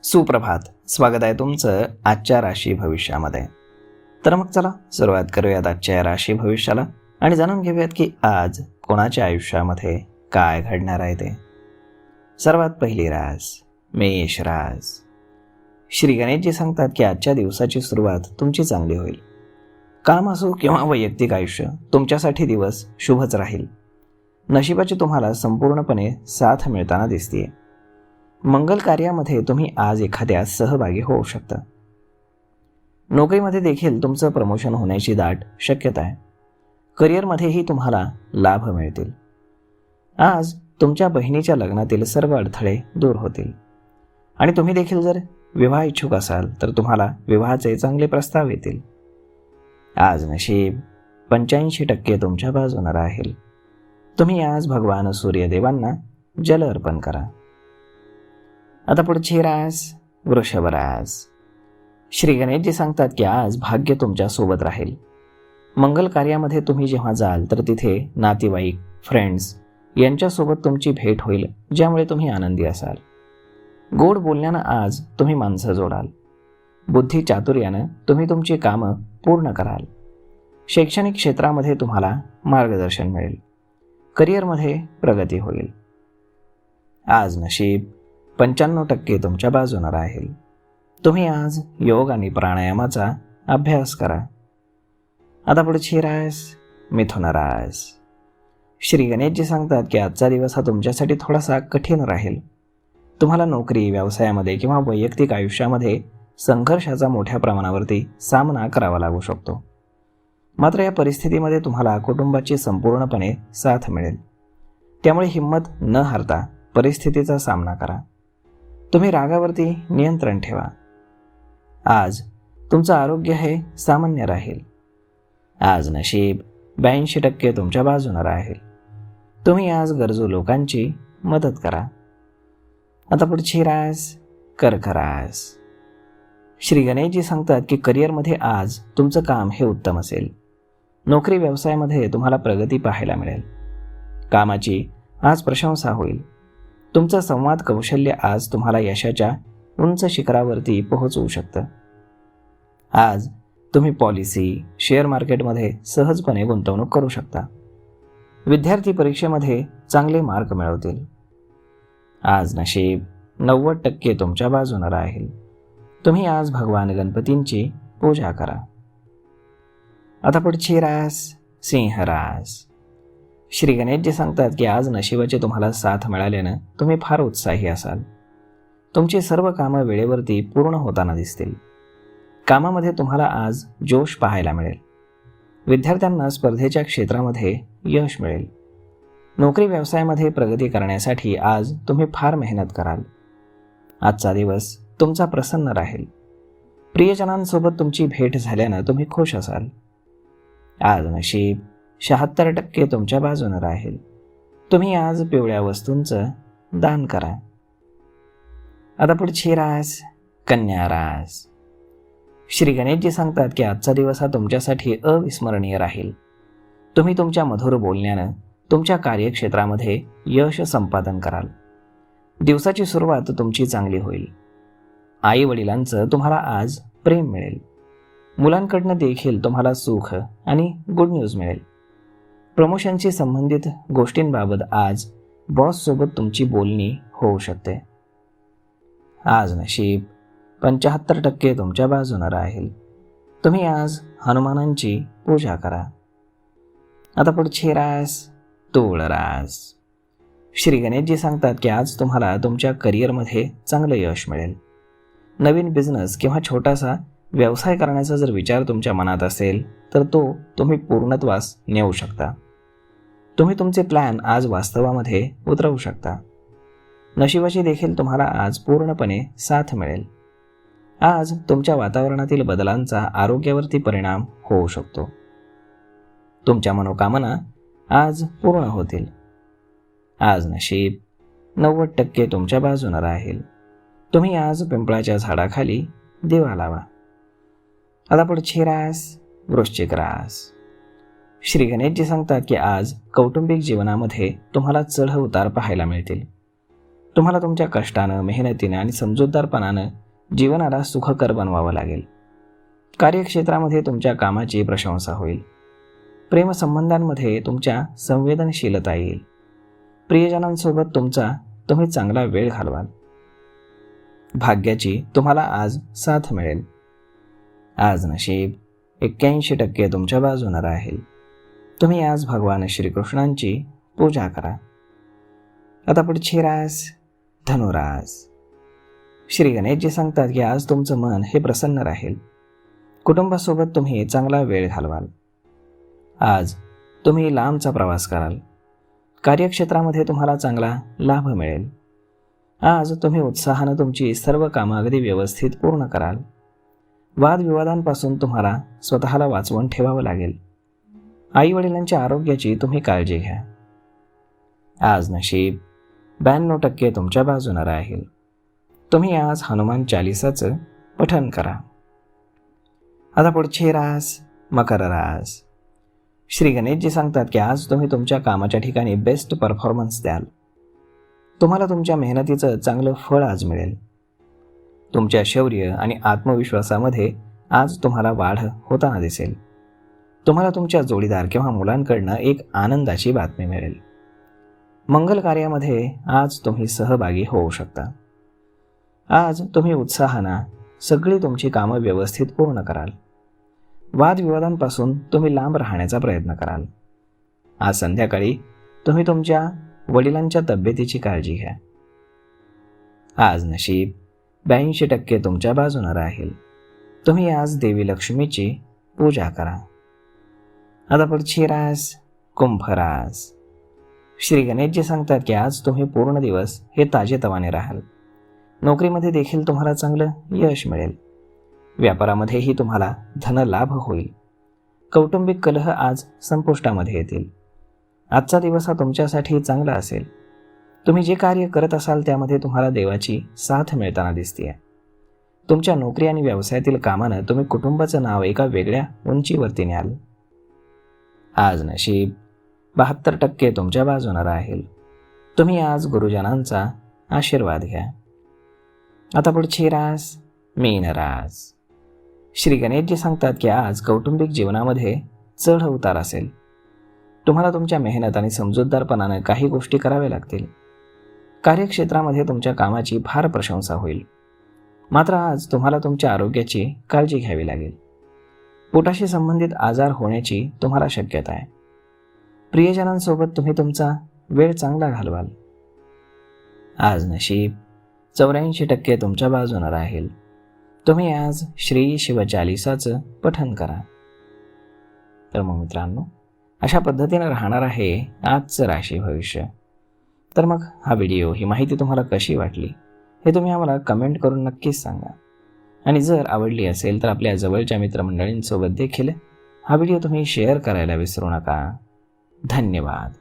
सुप्रभात. स्वागत आहे तुमचं आजच्या राशी भविष्यामध्ये. तर मग चला सुरुवात करूयात आजच्या राशी भविष्याला आणि जाणून घेऊयात की आज कोणाच्या आयुष्यामध्ये काय घडणार आहे ते. सर्वात पहिली रास मेष रास. श्री गणेशजी सांगतात की आजच्या दिवसाची सुरुवात तुमची चांगली होईल. काम असो किंवा वैयक्तिक आयुष्य, तुमच्यासाठी दिवस शुभच राहील. नशिबाची तुम्हाला संपूर्णपणे साथ मिळताना दिसते. मंगल कार्यामध्ये तुम्ही आज एखाद्या सहभागी होऊ शकता. नोकरीमध्ये देखील तुमचं प्रमोशन होण्याची दाट शक्यता आहे. करिअरमध्येही तुम्हाला लाभ मिळतील. आज तुमच्या बहिणीच्या लग्नातील सर्व अडथळे दूर होतील आणि तुम्ही देखील जर विवाह इच्छुक असाल तर तुम्हाला विवाहाचे चांगले प्रस्ताव येतील. आज नशीब 85% तुमच्या बाजूने राहील. तुम्ही आज भगवान सूर्यदेवांना जल अर्पण करा. आता पुढची रास वृषभ रास. श्री गणेशजी सांगतात की आज भाग्य तुमच्या सोबत राहील. मंगल कार्यामध्ये तुम्ही जेव्हा जाल तर तिथे नातेवाईक, फ्रेंड्स यांच्यासोबत तुमची भेट होईल, ज्यामुळे तुम्ही आनंदी असाल. गोड बोलण्यानं आज तुम्ही माणसं जोडाल. बुद्धी चातुर्यानं तुम्ही तुमची कामं पूर्ण कराल. शैक्षणिक क्षेत्रामध्ये तुम्हाला मार्गदर्शन मिळेल. करिअरमध्ये प्रगती होईल. आज नशीब 95% तुमच्या बाजूने राहील. तुम्ही आज योग आणि प्राणायामाचा अभ्यास करा. आता पुढची रास मिथुन रास. श्री गणेशजी सांगतात की आजचा दिवस हा तुमच्यासाठी थोडासा कठीण राहील. तुम्हाला नोकरी, व्यवसायामध्ये किंवा वैयक्तिक आयुष्यामध्ये संघर्षाचा मोठ्या प्रमाणावरती सामना करावा लागू शकतो. मात्र या परिस्थितीमध्ये तुम्हाला कुटुंबाची संपूर्णपणे साथ मिळेल. त्यामुळे हिंमत न हारता परिस्थितीचा सामना करा. तुम्ही रागावरती नियंत्रण ठेवा. आज तुमचं आरोग्य हे सामान्य राहील. आज नशीब 82% तुमच्या बाजूने राहील. तुम्ही आज गरजू लोकांची मदत करा. आता पुढची रास कर्क रास. श्री गणेशजी सांगतात की करिअरमध्ये आज तुमचं काम हे उत्तम असेल. नोकरी व्यवसायामध्ये तुम्हाला प्रगती पाहायला मिळेल. कामाची आज प्रशंसा होईल. तुमचं संवाद कौशल्य आज तुम्हाला यशाच्या उंच शिखरावरती पोहोचवू शकतं. आज तुम्ही पॉलिसी, शेअर मार्केटमध्ये सहजपणे गुंतवणूक करू शकता. विद्यार्थी परीक्षेमध्ये चांगले मार्क मिळवतील. आज नशीब 90% तुमच्या बाजूने राहील. तुम्ही आज भगवान गणपतींची पूजा करा. आता पुढची रास सिंह रास. श्री गणेशजी सांगतात की आज नशिबाचे तुम्हाला साथ मिळाल्यानं तुम्ही फार उत्साही असाल. तुमची सर्व कामं वेळेवरती पूर्ण होताना दिसतील. कामामध्ये तुम्हाला आज जोश पाहायला मिळेल. विद्यार्थ्यांना स्पर्धेच्या क्षेत्रामध्ये यश मिळेल. नोकरी व्यवसायामध्ये प्रगती करण्यासाठी आज तुम्ही फार मेहनत कराल. आजचा दिवस तुमचा प्रसन्न राहील. प्रियजनांसोबत तुमची भेट झाल्यानं तुम्ही खुश असाल. आज नशीब 76% तुमच्या बाजूने राहील. तुम्ही आज पिवळ्या वस्तूंचं दान करा. आता पुढची रास कन्या रास. श्री गणेशजी सांगतात की आजचा दिवस हा तुमच्यासाठी अविस्मरणीय राहील. तुम्ही तुमच्या मधुर बोलण्यानं तुमच्या कार्यक्षेत्रामध्ये यश संपादन कराल. दिवसाची सुरुवात तुमची चांगली होईल. आई वडिलांचं तुम्हाला आज प्रेम मिळेल. मुलांकडनं देखील तुम्हाला सुख आणि गुड न्यूज मिळेल. प्रमोशनशी संबंधित गोष्टींबाबत आज बॉससोबत तुमची बोलणी होऊ शकते. आज नशीब 75% तुमच्या बाजूने राहील. तुम्ही आज हनुमानांची पूजा करा. आता पुढची रास तूळ रास. श्री गणेशजी सांगतात की आज तुम्हाला तुमच्या करिअरमध्ये चांगलं यश मिळेल. नवीन बिझनेस किंवा छोटासा व्यवसाय करण्याचा जर विचार तुमच्या मनात असेल तर तो तुम्ही पूर्णत्वास नेऊ शकता. तुम्ही तुमचे प्लॅन आज वास्तवामध्ये उतरवू शकता. नशिबाची देखील तुम्हाला आज पूर्णपणे साथ मिळेल. आज तुमच्या वातावरणातील बदलांचा आरोग्यावरती परिणाम होऊ शकतो. तुमच्या मनोकामना आज पूर्ण होतील. आज नशीब 90% तुमच्या बाजूने राहील. तुम्ही आज पिंपळाच्या झाडाखाली दिवा लावा. आता पुढची रास वृश्चिक रास. श्री गणेशजी सांगतात की आज कौटुंबिक जीवनामध्ये तुम्हाला चढ उतार पाहायला मिळतील. तुम्हाला तुमच्या कष्टानं, मेहनतीनं आणि समजूतदारपणानं जीवनाला सुखकर बनवावं लागेल. कार्यक्षेत्रामध्ये तुमच्या कामाची प्रशंसा होईल. प्रेमसंबंधांमध्ये तुमच्या संवेदनशीलता येईल. प्रियजनांसोबत तुम्ही चांगला वेळ घालवाल. भाग्याची तुम्हाला आज साथ मिळेल. आज नशीब 81% तुमच्या बाजूने राहील. तुम्ही आज भगवान श्रीकृष्णांची पूजा करा. आता पुढची रास धनुरास. श्री गणेशजी सांगतात की आज तुमचं मन हे प्रसन्न राहील. कुटुंबासोबत तुम्ही चांगला वेळ घालवाल. आज तुम्ही लांबचा प्रवास कराल. कार्यक्षेत्रामध्ये तुम्हाला चांगला लाभ मिळेल. आज तुम्ही उत्साहानं तुमची सर्व कामं अगदी व्यवस्थित पूर्ण कराल. वादविवादांपासून तुम्हाला स्वतःला वाचवून ठेवावं लागेल. आईवडिलांच्या आरोग्याची तुम्ही काळजी घ्या. आज नशीब 92% तुमच्या बाजूने राहील. तुम्ही आज हनुमान चालिसाचं पठण करा. आता पुढची रास मकर रास. श्री गणेशजी सांगतात की आज तुम्ही तुमच्या कामाच्या ठिकाणी बेस्ट परफॉर्मन्स द्याल. तुम्हाला तुमच्या मेहनतीचं चांगलं फळ आज मिळेल. तुमच्या शौर्य आणि आत्मविश्वासामध्ये आज तुम्हाला वाढ होताना दिसेल. तुम्हाला तुमच्या जोडीदार किंवा मुलांकडनं एक आनंदाची बातमी मिळेल. मंगल कार्यामध्ये आज तुम्ही सहभागी होऊ शकता. आज तुम्ही उत्साहानं सगळी तुमची कामं व्यवस्थित पूर्ण कराल. वादविवादांपासून तुम्ही लांब राहण्याचा प्रयत्न कराल. आज संध्याकाळी तुम्ही तुमच्या वडिलांच्या तब्येतीची काळजी घ्या. आज नशीब 82% तुमच्या बाजूने राहील. तुम्ही आज देवी लक्ष्मीची पूजा करा. आता पुढची रास कुंभ रास. श्री गणेशजी सांगतात की आज तुम्ही पूर्ण दिवस हे ताजेतवाने राहाल. नोकरीमध्ये देखील तुम्हाला चांगलं यश मिळेल. व्यापारामध्येही तुम्हाला धनलाभ होईल. कौटुंबिक कलह आज संपुष्टामध्ये येतील. आजचा दिवस हा तुमच्यासाठी चांगला असेल. तुम्ही जे कार्य करत असाल त्यामध्ये तुम्हाला देवाची साथ मिळताना दिसते. तुमच्या नोकरी आणि व्यवसायातील कामानं तुम्ही कुटुंबाचं नाव एका वेगळ्या उंचीवरती न्याल. आज नशीब 72% तुमच्या बाजूने राहील. तुम्ही आज गुरुजनांचा आशीर्वाद घ्या. आता पुढची रास मीन रास. श्री गणेशजी सांगतात की आज कौटुंबिक जीवनामध्ये चढ उतार असेल. तुम्हाला तुमच्या मेहनत आणि समजूतदारपणानं काही गोष्टी कराव्या लागतील. कार्यक्षेत्रामध्ये तुमच्या कामाची फार प्रशंसा होईल. मात्र आज तुम्हाला तुमच्या आरोग्याची काळजी घ्यावी लागेल. पोटाशी संबंधित आजार होण्याची तुम्हाला शक्यता आहे. प्रियजनांसोबत तुम्ही तुमचा वेळ चांगला घालवाल. आज नशीब 84% तुमच्या बाजूने राहील. तुम्ही आज श्री शिवचालिसाचं पठण करा. तर मग मित्रांनो, अशा पद्धतीने राहणार आहे आजचं राशी भविष्य. तर मग हा व्हिडिओ, ही माहिती तुम्हाला कशी वाटली हे तुम्ही आम्हाला कमेंट करून नक्कीच सांगा. आणि जर आवडली असेल तर आपल्या जवळच्या मित्रमंडळींसोबत देखील हा व्हिडिओ तुम्ही शेअर करायला विसरू नका. धन्यवाद.